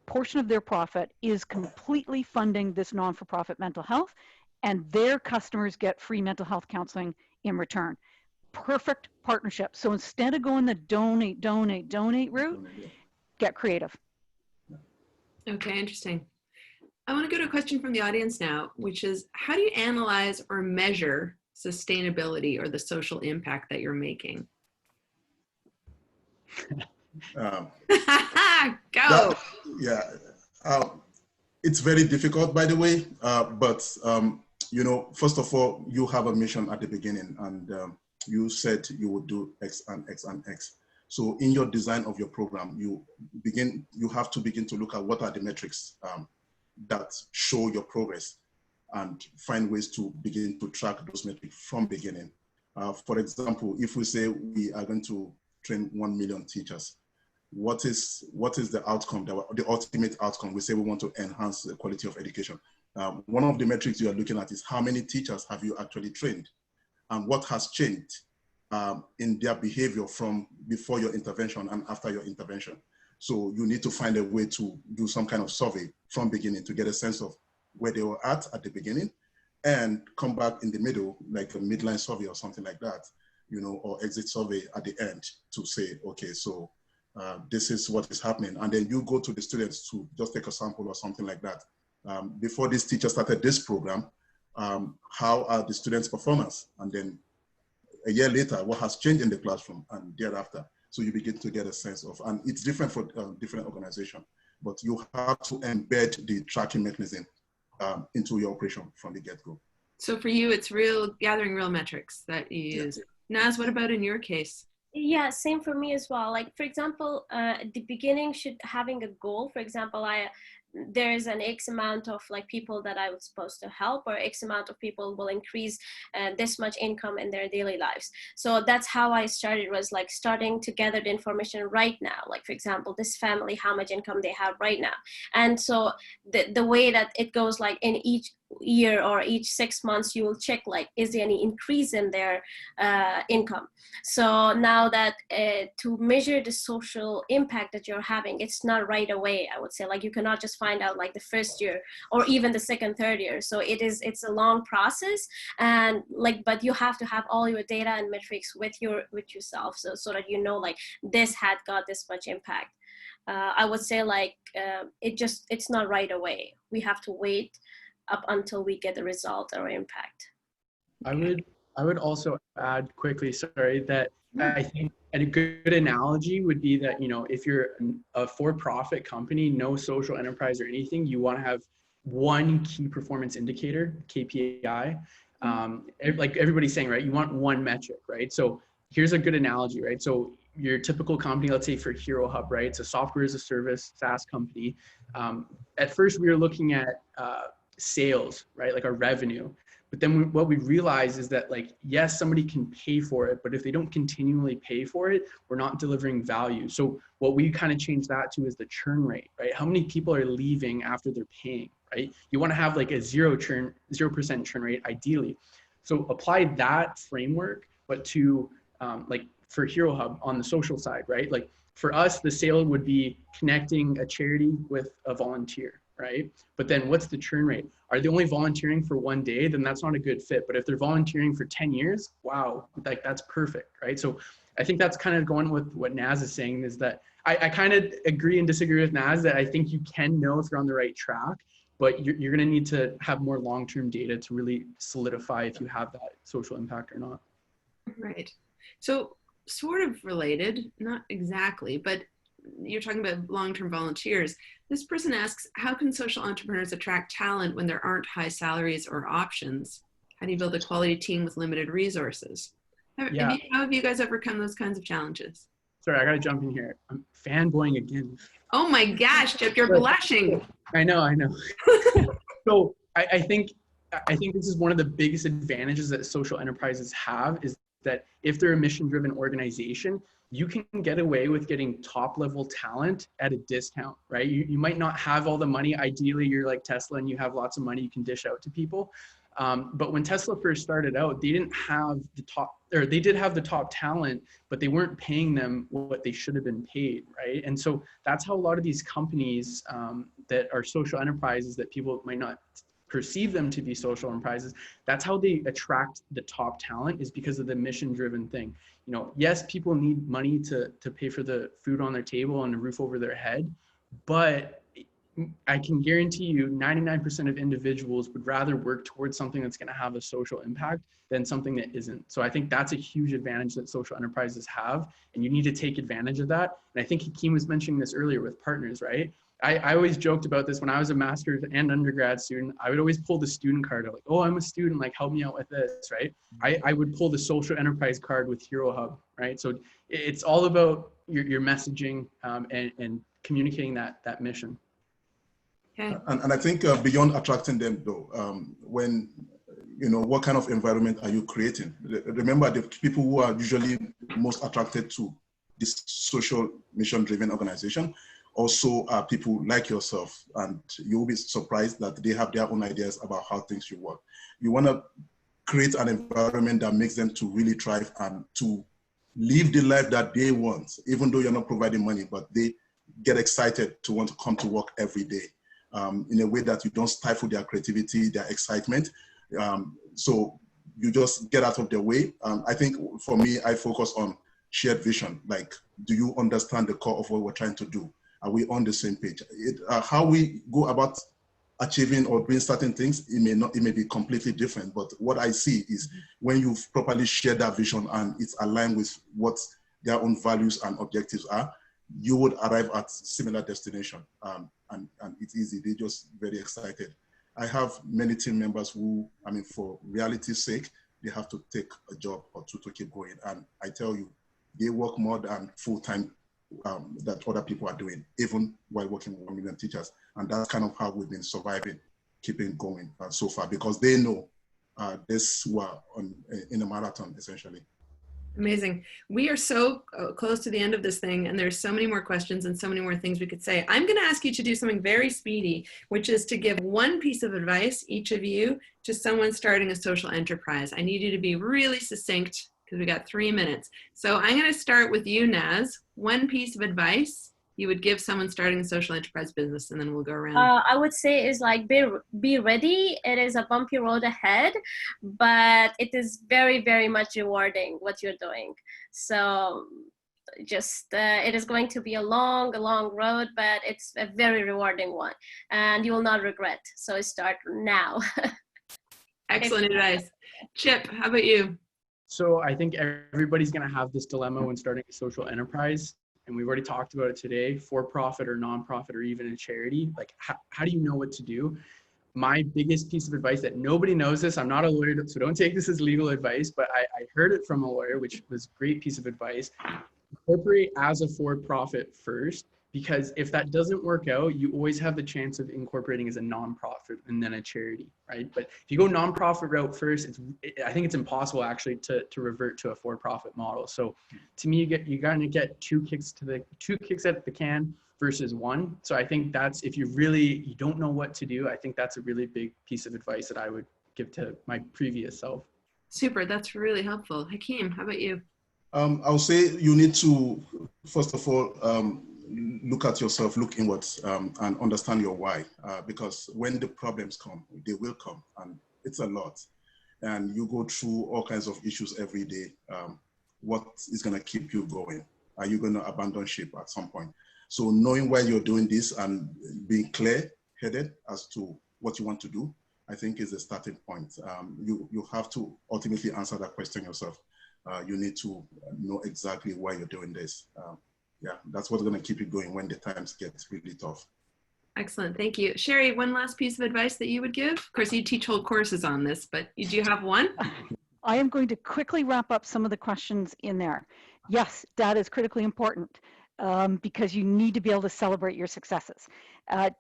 portion of their profit, is completely funding this non-for-profit mental health, and their customers get free mental health counseling in return. Perfect partnership. So instead of going the donate route, get creative. Okay, interesting. I want to go to a question from the audience now, which is, how do you analyze or measure sustainability or the social impact that you're making? Um, Go. It's very difficult, by the way, but first of all, you have a mission at the beginning, and you said you would do X and X and X. So in your design of your program, you have to begin to look at what are the metrics that show your progress, and find ways to begin to track those metrics from beginning. For example, if we say we are going to train 1 million teachers, what is the outcome, the ultimate outcome? We say we want to enhance the quality of education. One of the metrics you are looking at is how many teachers have you actually trained, and what has changed in their behavior from before your intervention and after your intervention. So you need to find a way to do some kind of survey from beginning to get a sense of where they were at the beginning, and come back in the middle, like a midline survey or something like that, or exit survey at the end to say, okay, so this is what is happening. And then you go to the students to just take a sample or something like that. Before this teacher started this program, how are the students' performance? And then a year later, what has changed in the classroom, and thereafter. So you begin to get a sense of, and it's different for different organizations, but you have to embed the tracking mechanism into your operation from the get-go. So for you, it's gathering real metrics that you use. Naz, what about in your case? Yeah, same for me as well. Like, for example, at the beginning, having a goal. For example, there is an X amount of people that I was supposed to help, or X amount of people will increase this much income in their daily lives. So that's how I started, was starting to gather the information right now. Like, for example, this family, how much income they have right now. And so the way that it goes, in each year or each 6 months, you will check, is there any increase in their income? So now that to measure the social impact that you're having, it's not right away, I would say. You cannot just find out the first year or even the second, third year. So it's a long process, and but you have to have all your data and metrics with yourself, so that this had got this much impact. I would say it's not right away. We have to wait up until we get the result or impact. I would also add quickly, sorry, that I think a good analogy would be that, if you're a for-profit company, no social enterprise or anything, you want to have one key performance indicator, KPI. Like everybody's saying, right, you want one metric, right? So here's a good analogy, right? So your typical company, let's say for Hero Hub, right? It's a software as a service, SaaS company. At first we were looking at sales, right? Like our revenue. But then what we realize is that yes, somebody can pay for it, but if they don't continually pay for it, we're not delivering value. So what we kind of changed that to is the churn rate, right? How many people are leaving after they're paying, right? You want to have a 0% churn rate ideally. So apply that framework, but to for Hero Hub on the social side, right? For us, the sale would be connecting a charity with a volunteer, right? But then what's the churn rate? Are they only volunteering for 1 day? Then that's not a good fit. But if they're volunteering for 10 years, wow, that's perfect, right? So I think that's kind of going with what Naz is saying, is that I kind of agree and disagree with Naz that I think you can know if you're on the right track, but you're going to need to have more long-term data to really solidify if you have that social impact or not. Right. So sort of related, not exactly, but you're talking about long-term volunteers. This person asks, how can social entrepreneurs attract talent when there aren't high salaries or options? How do you build a quality team with limited resources? How have you guys overcome those kinds of challenges? sorry, I gotta jump in here. I'm fanboying again. Oh my gosh, Chip, you're blushing. I know. So I think this is one of the biggest advantages that social enterprises have, is that if they're a mission-driven organization, you can get away with getting top-level talent at a discount, right? You might not have all the money. Ideally, you're like Tesla and you have lots of money you can dish out to people. But when Tesla first started out, they didn't have the top, or they did have the top talent, but they weren't paying them what they should have been paid, right? And so that's how a lot of these companies that are social enterprises, that people might not perceive them to be social enterprises, that's how they attract the top talent, is because of the mission-driven thing. You know, yes, people need money to pay for the food on their table and the roof over their head, but I can guarantee you 99% of individuals would rather work towards something that's going to have a social impact than something that isn't. So I think that's a huge advantage that social enterprises have, and you need to take advantage of that. And I think Hakeem was mentioning this earlier with partners, right? I always joked about this when I was a master's and undergrad student. I would always pull the student card out, like, oh, I'm a student, like, help me out with this, right? I would pull the social enterprise card with Hero Hub, right? So it's all about your messaging and communicating that mission. Okay. And I think beyond attracting them though, when, you know, what kind of environment are you creating? Remember, the people who are usually most attracted to this social mission-driven organization also are people like yourself, and you'll be surprised that they have their own ideas about how things should work. You want to create an environment that makes them to really thrive and to live the life that they want, even though you're not providing money, but they get excited to want to come to work every day in a way that you don't stifle their creativity, their excitement. So you just get out of their way. I think for me, I focus on shared vision. Like, do you understand the core of what we're trying to do? Are we on the same page? How we go about achieving or doing certain things, it may be completely different. But what I see is when you've properly shared that vision and it's aligned with what their own values and objectives are, you would arrive at similar destination. And it's easy. They're just very excited. I have many team members who, I mean, for reality's sake, they have to take a job or two to keep going. And I tell you, they work more than full-time that other people are doing, even while working with 1 million teachers. And that's kind of how we've been surviving, keeping going so far, because they know this were in a marathon, essentially. Amazing. We are so close to the end of this thing, and there's so many more questions and so many more things we could say. I'm going to ask you to do something very speedy, which is to give one piece of advice, each of you, to someone starting a social enterprise. I need you to be really succinct because we got 3 minutes. So I'm going to start with you, Naz. One piece of advice you would give someone starting a social enterprise business, and then we'll go around. I would say is like be ready. It is a bumpy road ahead, but it is very, very much rewarding what you're doing. So just it is going to be a long road, but it's a very rewarding one, and you will not regret. So start now. Excellent advice. Chip, how about you? So I think everybody's going to have this dilemma when starting a social enterprise. And we've already talked about it today, for-profit or nonprofit or even a charity. Like, how do you know what to do? My biggest piece of advice that nobody knows this, I'm not a lawyer, so don't take this as legal advice, but I heard it from a lawyer, which was a great piece of advice. Incorporate as a for-profit first, because if that doesn't work out, you always have the chance of incorporating as a nonprofit and then a charity, right? But if you go nonprofit route first, I think it's impossible actually to revert to a for-profit model. So to me, you gotta get two kicks at the can versus one. So I think that's, if you don't know what to do, I think that's a really big piece of advice that I would give to my previous self. Super, that's really helpful. Hakeem, how about you? I would say you need to, first of all, look at yourself, look inwards, and understand your why. Because when the problems come, they will come, and it's a lot. And you go through all kinds of issues every day. What is going to keep you going? Are you going to abandon ship at some point? So knowing why you're doing this and being clear-headed as to what you want to do, I think is a starting point. You have to ultimately answer that question yourself. You need to know exactly why you're doing this. Yeah, that's what's going to keep you going when the times get really tough. Excellent, thank you. Shari, one last piece of advice that you would give? Of course, you teach whole courses on this, but do you have one? I am going to quickly wrap up some of the questions in there. Yes, data is critically important because you need to be able to celebrate your successes.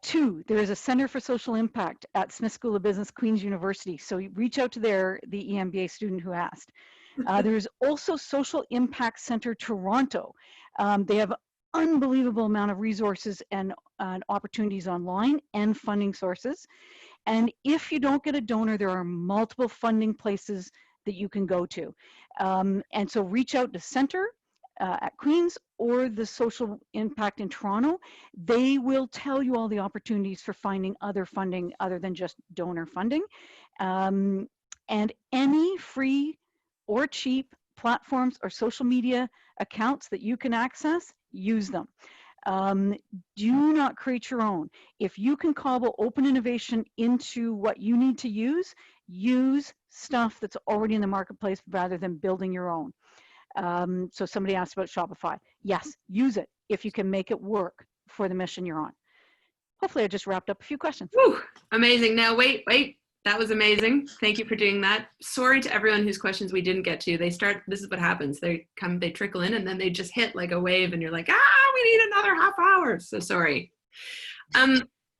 2, there is a Center for Social Impact at Smith School of Business, Queen's University. So you reach out to the EMBA student who asked. There's also Social Impact Center Toronto. They have unbelievable amount of resources and opportunities online and funding sources. And if you don't get a donor, there are multiple funding places that you can go to. And so reach out to Center at Queen's or the Social Impact in Toronto. They will tell you all the opportunities for finding other funding other than just donor funding. And any free or cheap platforms or social media accounts that you can access, use them. Do not create your own. If you can cobble open innovation into what you need to use stuff that's already in the marketplace rather than building your own. So somebody asked about Shopify. Yes, use it if you can make it work for the mission you're on. Hopefully I just wrapped up a few questions. Whew, amazing. Now, wait. That was amazing. Thank you for doing that. Sorry to everyone whose questions we didn't get to. This is what happens. They trickle in, and then they just hit like a wave, and you're like, we need another half hour. So sorry.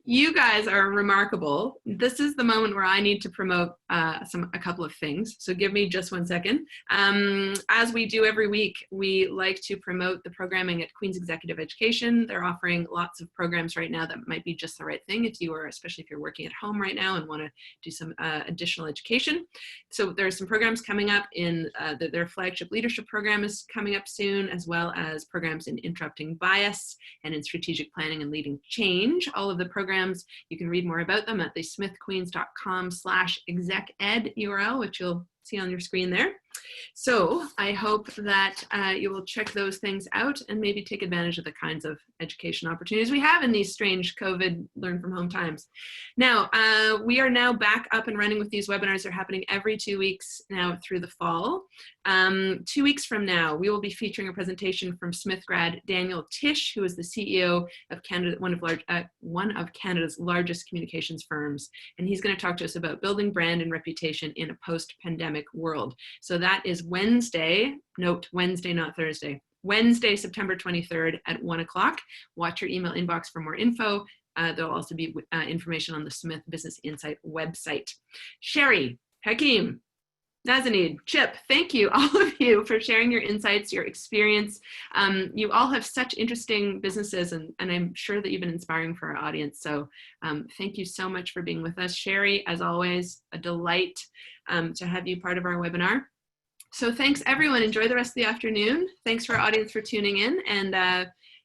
You guys are remarkable. This is the moment where I need to promote a couple of things. So give me just 1 second. As we do every week, we like to promote the programming at Queen's Executive Education. They're offering lots of programs right now that might be just the right thing if you are, especially if you're working at home right now and want to do some additional education. So there's some programs coming up in their flagship leadership program is coming up soon, as well as programs in interrupting bias and in strategic planning and leading change. All of the programs, you can read more about them at the smithqueens.com/execed URL, which you'll see on your screen there. So I hope that you will check those things out and maybe take advantage of the kinds of education opportunities we have in these strange COVID learn from home times. Now, we are now back up and running with these webinars. They're happening every 2 weeks now through the fall. 2 weeks from now, we will be featuring a presentation from Smith grad Daniel Tish, who is the CEO of Canada, one of Canada's largest communications firms. And he's going to talk to us about building brand and reputation in a post-pandemic world. So that is Wednesday, note Wednesday, not Thursday, Wednesday, September 23rd at 1 o'clock. Watch your email inbox for more info. There'll also be information on the Smith Business Insight website. Shari, Hakeem, Nazaneen, Chip, thank you, all of you, for sharing your insights, your experience. You all have such interesting businesses, and I'm sure that you've been inspiring for our audience. So thank you so much for being with us. Shari, as always, a delight to have you part of our webinar. So thanks, everyone. Enjoy the rest of the afternoon. Thanks for our audience for tuning in, and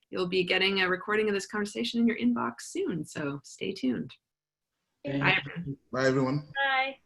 you'll be getting a recording of this conversation in your inbox soon, so stay tuned. Bye. Bye, everyone. Bye.